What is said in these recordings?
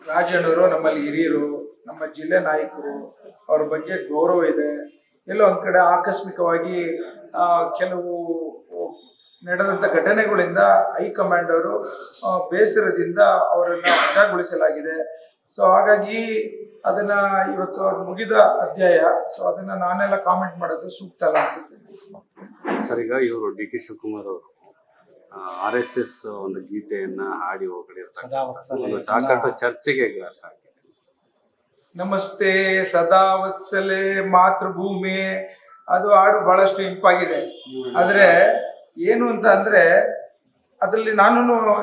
ರಾಜಣ್ಣವರು ನಮ್ಮಲ್ಲಿ ಹಿರಿಯರು, ನಮ್ಮ ಜಿಲ್ಲೆ ನಾಯಕರು, ಅವ್ರ ಬಗ್ಗೆ ಗೌರವ ಇದೆ. ಎಲ್ಲೋ ಒಂದ್ ಕಡೆ ಆಕಸ್ಮಿಕವಾಗಿ ಕೆಲವು ನಡೆದಂತ ಘಟನೆಗಳಿಂದ ಹೈಕಮಾಂಡ್ ಅವರು ಬೇಸರದಿಂದ ಅವರನ್ನ ವಜಾಗೊಳಿಸಲಾಗಿದೆ. ಸೊ ಹಾಗಾಗಿ ಅದನ್ನ ಇವತ್ತು ಮುಗಿದ ಅಧ್ಯಾಯ. ಸೊ ಅದನ್ನ ನಾನೆಲ್ಲ ಕಾಮೆಂಟ್ ಮಾಡೋದು ಸೂಕ್ತ ಅಲ್ಲ ಅನ್ಸುತ್ತೆ. ಸರ್, ಈಗ ಇವರು ಡಿ.ಕೆ. ಶಿವಕುಮಾರ್ RSS ಒಂದು ಗೀತೆಯನ್ನ ಹಾಡಿ ಹೋಗಿರ್ತಾರೆ, ಚಾಕಟ್ಟು ಚರ್ಚೆಗೆ ಗ್ಲಾಸ್ ಹಾಕಿ. ನಮಸ್ತೆ ಸದಾ ವತ್ಸಲೆ ಮಾತೃಭೂಮಿ, ಅದು ಹಾಡು ಬಹಳಷ್ಟು ಇಂಪಾಗಿದೆ. ಆದ್ರೆ ಏನು ಅಂತ ಅಂದ್ರೆ ಅದ್ರಲ್ಲಿ ನಾನು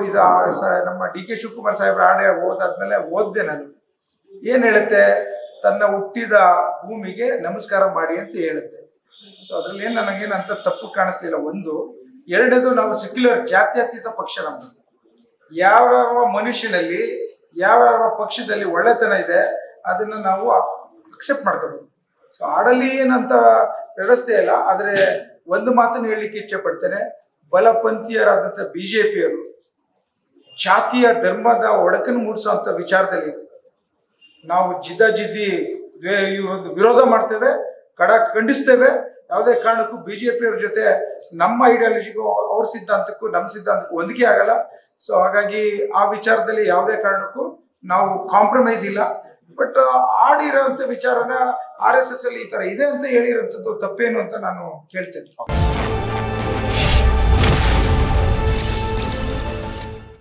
ಇದು ನಮ್ಮ ಡಿ.ಕೆ. ಶಿವಕುಮಾರ್ ಸಾಹೇಬ್ರ ಹಾಡೆ ಓದಾದ್ಮೇಲೆ ಓದ್ದೆ. ನಾನು ಏನ್ ಹೇಳುತ್ತೆ, ತನ್ನ ಹುಟ್ಟಿದ ಭೂಮಿಗೆ ನಮಸ್ಕಾರ ಮಾಡಿ ಅಂತ ಹೇಳುತ್ತೆ. ಸೊ ಅದ್ರಲ್ಲಿ ಏನ್ ನನಗೇನಂತ ತಪ್ಪು ಕಾಣಿಸ್ಲಿಲ್ಲ. ಒಂದು. ಎರಡನೇದು, ನಾವು ಸೆಕ್ಯುಲರ್ ಜಾತ್ಯತೀತ ಪಕ್ಷ. ನಮ್ದು ಯಾವ ಮನುಷ್ಯನಲ್ಲಿ ಯಾವ ಪಕ್ಷದಲ್ಲಿ ಒಳ್ಳೆತನ ಇದೆ ಅದನ್ನ ನಾವು ಅಕ್ಸೆಪ್ಟ್ ಮಾಡ್ಕೋಬೇಕು. ಸೊ ಹಾಡಲ್ಲಿ ಏನಂತ ವ್ಯವಸ್ಥೆ ಇಲ್ಲ. ಆದ್ರೆ ಒಂದು ಮಾತನ್ನು ಹೇಳಲಿಕ್ಕೆ ಇಚ್ಛೆ ಪಡ್ತೇನೆ, ಬಲಪಂಥೀಯರಾದಂಥ BJPಯವರು ಜಾತಿಯ ಧರ್ಮದ ಒಡಕನ್ನು ಮೂಡಿಸುವಂತ ವಿಚಾರದಲ್ಲಿ ನಾವು ಜಿದ್ದಿ ವಿರೋಧ ಮಾಡ್ತೇವೆ, ಖಂಡಿಸ್ತೇವೆ. ಯಾವುದೇ ಕಾರಣಕ್ಕೂ BJPಯವ್ರ ಜೊತೆ ನಮ್ಮ ಐಡಿಯಾಲಜಿಗೂ ಅವ್ರ ಸಿದ್ಧಾಂತಕ್ಕೂ ನಮ್ಮ ಸಿದ್ಧಾಂತಕ್ಕೂ ಹೊಂದಿಕೆ ಆಗಲ್ಲ. ಸೊ ಹಾಗಾಗಿ ಆ ವಿಚಾರದಲ್ಲಿ ಯಾವುದೇ ಕಾರಣಕ್ಕೂ ನಾವು ಕಾಂಪ್ರಮೈಸ್ ಇಲ್ಲ. ಬಟ್ ಆಡಿರೋಂಥ ವಿಚಾರನ RSS ಅಲ್ಲಿ ಈ ತರ ಇದೆ ಅಂತ ಹೇಳಿರೋಂಥದ್ದು ತಪ್ಪೇನು ಅಂತ ನಾನು ಕೇಳ್ತೇನೆ.